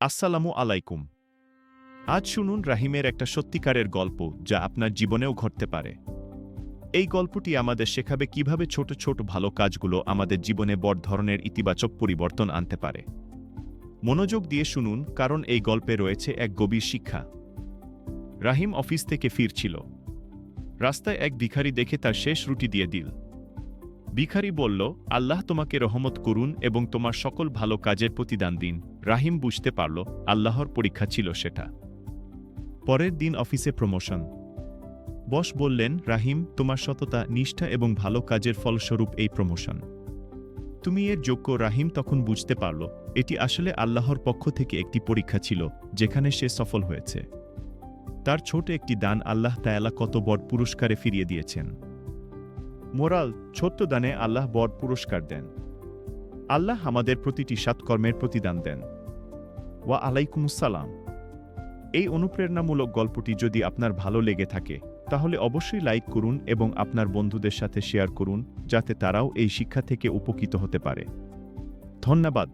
আসসালামু আলাইকুম। আজ শুনুন রাহিমের একটা সত্যিকারের গল্প যা আপনার জীবনেও ঘটতে পারে। এই গল্পটি আমাদের শেখাবে কিভাবে ছোট ছোট ভালো কাজগুলো আমাদের জীবনে বড় ধরনের ইতিবাচক পরিবর্তন আনতে পারে। মনোযোগ দিয়ে শুনুন, কারণ এই গল্পে রয়েছে এক গভীর শিক্ষা। রাহিম অফিস থেকে ফিরছিল। রাস্তায় এক ভিখারি দেখে তার শেষ রুটি দিয়ে দিল। ভিখারি বলল, আল্লাহ তোমাকে রহমত করুন এবং তোমার সকল ভালো কাজের প্রতিদান দিন। রাহিম বুঝতে পারল আল্লাহর পরীক্ষা ছিল সেটা। পরের দিন অফিসে প্রমোশন। বস বললেন, রাহিম, তোমার সততা, নিষ্ঠা এবং ভালো কাজের ফলস্বরূপ এই প্রমোশন। তুমি এর যোগ্য। রাহিম তখন বুঝতে পারল এটি আসলে আল্লাহর পক্ষ থেকে একটি পরীক্ষা ছিল, যেখানে সে সফল হয়েছে। তার ছোট একটি দান আল্লাহ তাআলা কত বড় পুরস্কারে ফিরিয়ে দিয়েছেন। মোরাল: ছোট্ট দানে আল্লাহ বড় পুরস্কার দেন। আল্লাহ আমাদের প্রতিটি সৎকর্মের প্রতিদান দেন। ওয়া আলাইকুমুসসালাম। এই অনুপ্রেরণামূলক গল্পটি যদি আপনার ভালো লেগে থাকে, তাহলে অবশ্যই লাইক করুন এবং আপনার বন্ধুদের সাথে শেয়ার করুন, যাতে তারাও এই শিক্ষা থেকে উপকৃত হতে পারে। ধন্যবাদ।